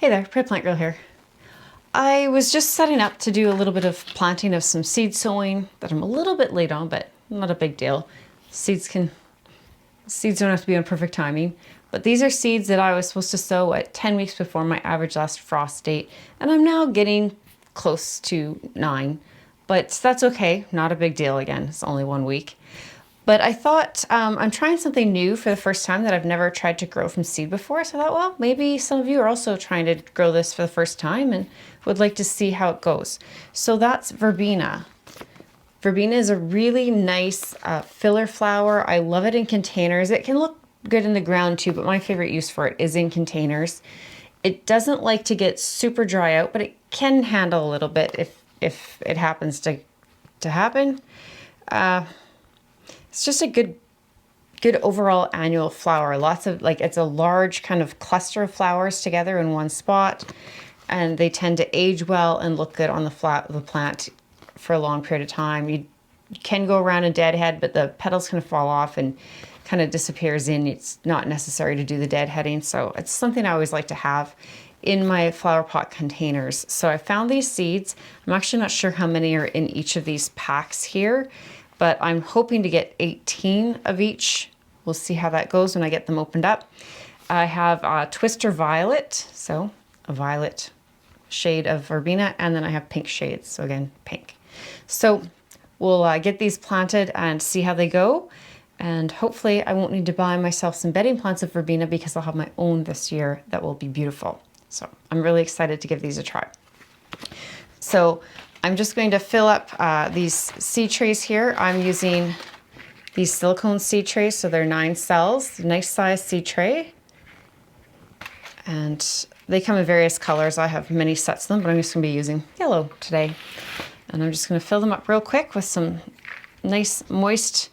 Hey there, Prairie Plant Girl here. I was just setting up to do a little bit of planting of some seed sowing that I'm a little bit late on, but not a big deal. Seeds don't have to be on perfect timing. But these are seeds that I was supposed to sow at 10 weeks before my average last frost date, and I'm now getting close to 9. But that's okay, not a big deal again, it's only 1 week. But I thought I'm trying something new for the first time that I've never tried to grow from seed before. So I thought, well, maybe some of you are also trying to grow this for the first time and would like to see how it goes. So that's verbena. Verbena is a really nice filler flower. I love it in containers. It can look good in the ground too, but my favorite use for it is in containers. It doesn't like to get super dry out, but it can handle a little bit if it happens to happen. It's just a good overall annual flower. Lots of, like, it's a large kind of cluster of flowers together in one spot, and they tend to age well and look good on the plant for a long period of time. You can go around and deadhead, but the petals kind of fall off and kind of disappears in. It's not necessary to do the deadheading, so it's something I always like to have in my flower pot containers. So I found these seeds. I'm actually not sure how many are in each of these packs here, but I'm hoping to get 18 of each. We'll see how that goes when I get them opened up. I have Twister Violet, so a violet shade of verbena, and then I have pink shades, so again, pink. So we'll get these planted and see how they go, and hopefully I won't need to buy myself some bedding plants of verbena because I'll have my own this year that will be beautiful. So I'm really excited to give these a try. So I'm just going to fill up these seed trays here. I'm using these silicone seed trays, so they're 9 cells, nice size seed tray. And they come in various colors. I have many sets of them, but I'm just gonna be using yellow today. And I'm just gonna fill them up real quick with some nice moist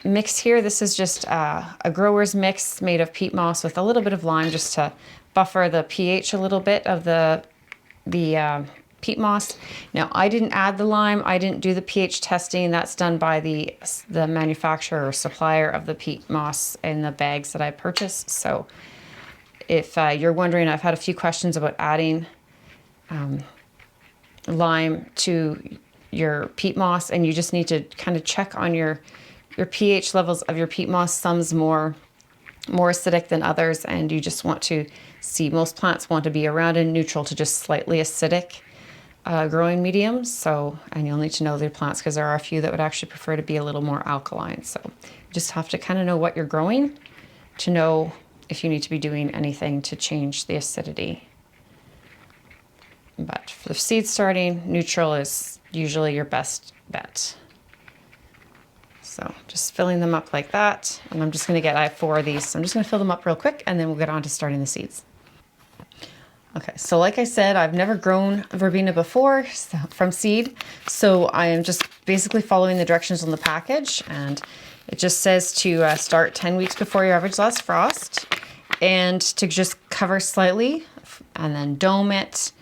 mix here. This is just a grower's mix made of peat moss with a little bit of lime just to buffer the pH a little bit of the peat moss. Now, I didn't add the lime. I didn't do the pH testing. That's done by the manufacturer or supplier of the peat moss in the bags that I purchased. So if you're wondering, I've had a few questions about adding lime to your peat moss, and you just need to kind of check on your pH levels of your peat moss. Some's more acidic than others, and you just want to see, most plants want to be around in neutral to just slightly acidic growing medium. So, and you'll need to know their plants because there are a few that would actually prefer to be a little more alkaline. So you just have to kind of know what you're growing to know if you need to be doing anything to change the acidity. But for the seed starting, neutral is usually your best bet. So just filling them up like that. And I'm just going to I have 4 of these. So I'm just going to fill them up real quick and then we'll get on to starting the seeds. Okay, so like I said, I've never grown verbena before from seed. So I am just basically following the directions on the package. And it just says to start 10 weeks before your average last frost and to just cover slightly and then dome it.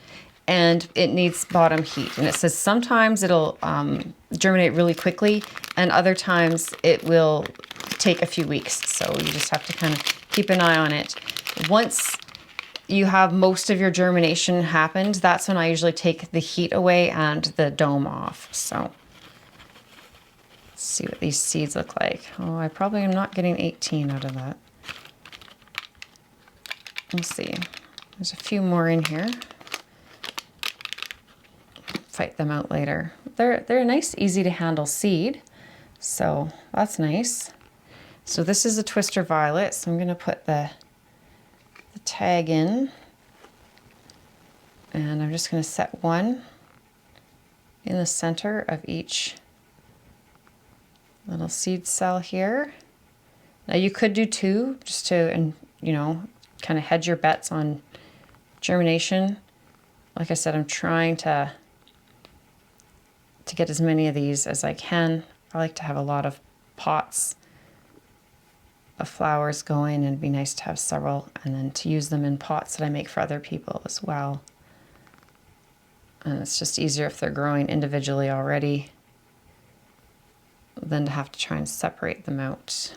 And it needs bottom heat. And it says sometimes it'll germinate really quickly and other times it will take a few weeks. So you just have to kind of keep an eye on it. Once you have most of your germination happened, that's when I usually take the heat away and the dome off. So let's see what these seeds look like. Oh, I probably am not getting 18 out of that. Let's see. There's a few more in here. Fight them out later. They're a nice, easy to handle seed, so that's nice. So this is a Twister Violet, so I'm going to put the tag in, and I'm just going to set one in the center of each little seed cell here. Now you could do 2 just to, and you know, kind of hedge your bets on germination. Like I said, I'm trying to get as many of these as I can. I like to have a lot of pots of flowers going, and it'd be nice to have several and then to use them in pots that I make for other people as well. And it's just easier if they're growing individually already than to have to try and separate them out.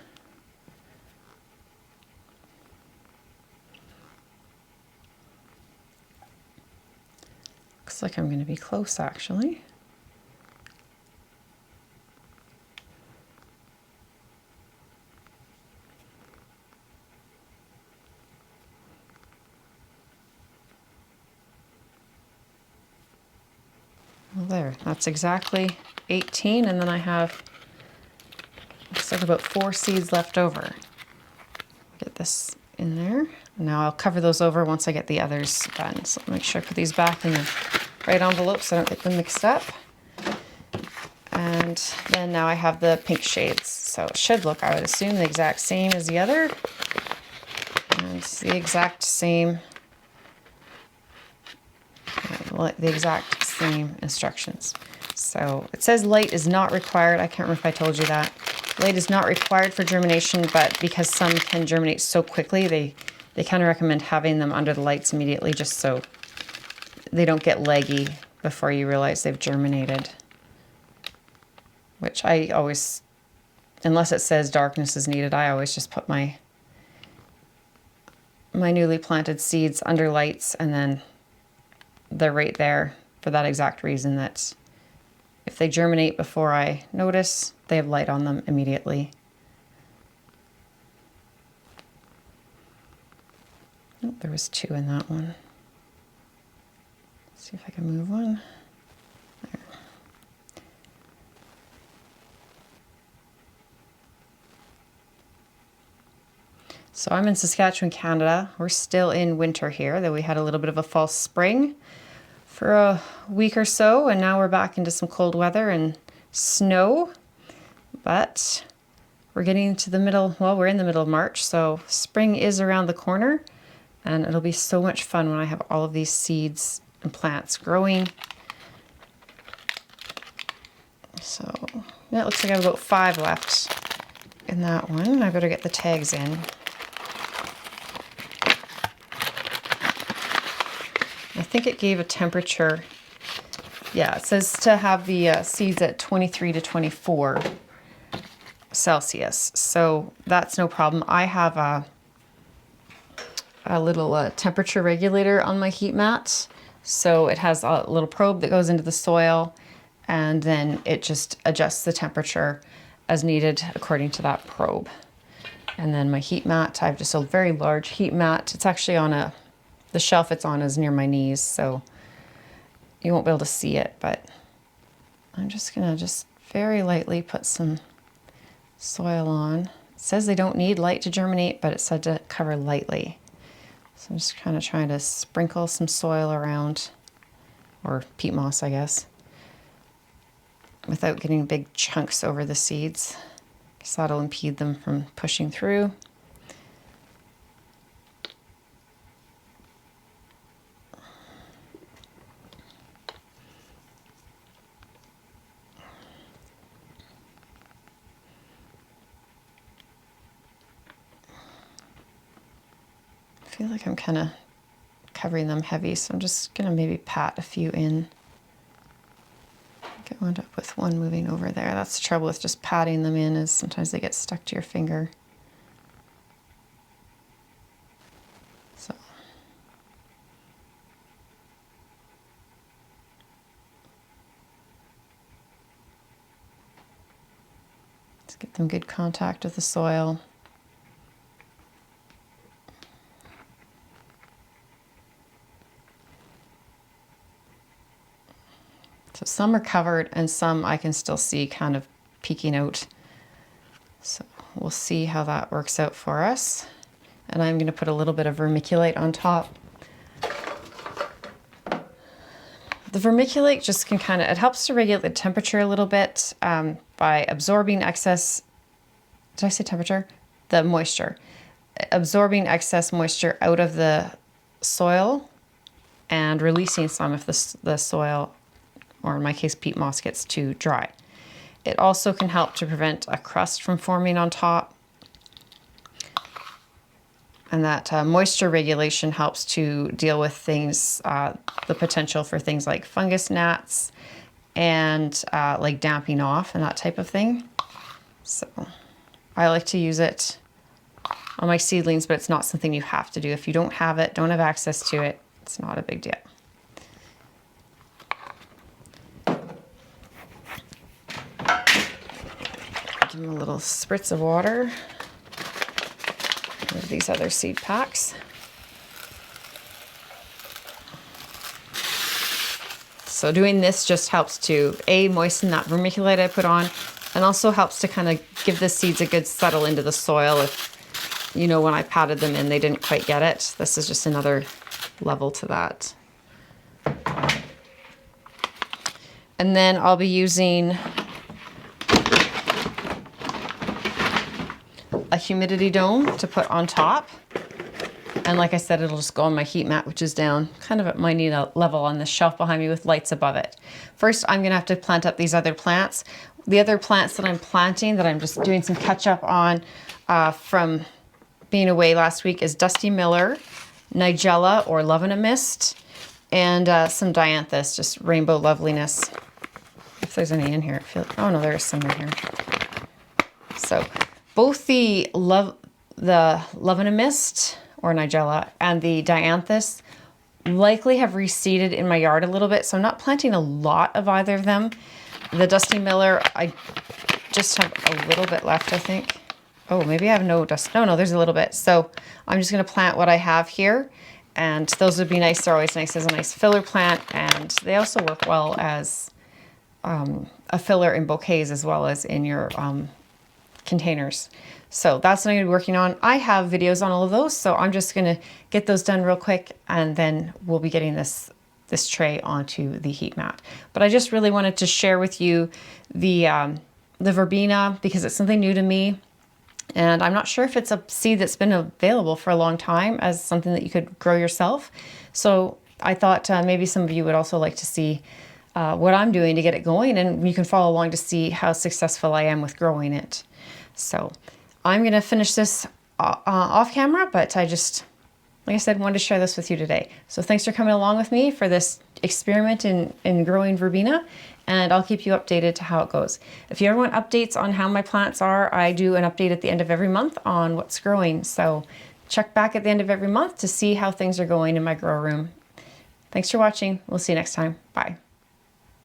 Looks like I'm going to be close actually. Well, there, that's exactly 18, and then I have, looks like about 4 seeds left over. Get this in there. Now I'll cover those over once I get the others done. So make sure I put these back in the right envelope so I don't get them mixed up. And then now I have the pink shades. So it should look, I would assume, the exact same as the other. And it's the exact same, instructions. So it says light is not required. I can't remember if I told you that. Light is not required for germination, but because some can germinate so quickly, they kind of recommend having them under the lights immediately just so they don't get leggy before you realize they've germinated. Which I always, unless it says darkness is needed, I always just put my newly planted seeds under lights, and then they're right there for that exact reason, that if they germinate before I notice, they have light on them immediately. Oh, there was 2 in that one. Let's see if I can move one. There. So I'm in Saskatchewan, Canada. We're still in winter here, though we had a little bit of a false spring for a week or so, and now we're back into some cold weather and snow. But we're getting into the middle, well, we're in the middle of March, so spring is around the corner, and it'll be so much fun when I have all of these seeds and plants growing. So yeah, it looks like I have about 5 left in that one. I better get the tags in. I think it gave a temperature. Yeah, it says to have the seeds at 23 to 24 Celsius. So that's no problem. I have a little temperature regulator on my heat mat. So it has a little probe that goes into the soil, and then it just adjusts the temperature as needed according to that probe. And then my heat mat, I have just a very large heat mat. It's actually on the shelf it's on is near my knees, so you won't be able to see it, but I'm just gonna very lightly put some soil on. It says they don't need light to germinate, but it said to cover lightly. So I'm just kind of trying to sprinkle some soil around, or peat moss, I guess, without getting big chunks over the seeds, because that'll impede them from pushing through. I feel like I'm kind of covering them heavy, so I'm just going to maybe pat a few in. I think I wound up with one moving over there. That's the trouble with just patting them in, is sometimes they get stuck to your finger. So. Let's get them good contact with the soil. So some are covered and some I can still see kind of peeking out. So we'll see how that works out for us. And I'm going to put a little bit of vermiculite on top. The vermiculite just can kind of, it helps to regulate the temperature a little bit by absorbing excess, did I say temperature? The moisture. Absorbing excess moisture out of the soil and releasing some if the soil, or in my case peat moss, gets too dry. It also can help to prevent a crust from forming on top. And that moisture regulation helps to deal with things, the potential for things like fungus gnats and like damping off and that type of thing. So I like to use it on my seedlings, but it's not something you have to do. If you don't have it, don't have access to it, it's not a big deal. Give them a little spritz of water. Move these other seed packs. So doing this just helps to moisten that vermiculite I put on, and also helps to kind of give the seeds a good settle into the soil. If, you know, when I patted them in, they didn't quite get it. This is just another level to that. And then I'll be using a humidity dome to put on top. And like I said, it'll just go on my heat mat, which is down kind of at my knee level on this shelf behind me with lights above it. First, I'm gonna have to plant up these other plants. The other plants that I'm planting, that I'm just doing some catch up on from being away last week, is Dusty Miller, Nigella or Love Mist, and some Dianthus, just rainbow loveliness. If there's any in here, oh no, there's some in here. So both the Love Mist or Nigella and the Dianthus likely have reseeded in my yard a little bit, so I'm not planting a lot of either of them. The Dusty Miller, I just have a little bit left, I think. Oh, maybe I have no dust. No, there's a little bit. So I'm just gonna plant what I have here, and those would be nice. They're always nice as a nice filler plant, and they also work well as a filler in bouquets as well as in your containers. So that's what I'm going to be working on. I have videos on all of those, so I'm just going to get those done real quick, and then we'll be getting this tray onto the heat mat. But I just really wanted to share with you the verbena, because it's something new to me, and I'm not sure if it's a seed that's been available for a long time as something that you could grow yourself. So I thought maybe some of you would also like to see what I'm doing to get it going, and you can follow along to see how successful I am with growing it. So I'm going to finish this off camera, but I just, like I said, wanted to share this with you today. So thanks for coming along with me for this experiment in growing verbena, and I'll keep you updated to how it goes. If you ever want updates on how my plants are, I do an update at the end of every month on what's growing. So check back at the end of every month to see how things are going in my grow room. Thanks for watching. We'll see you next time. Bye.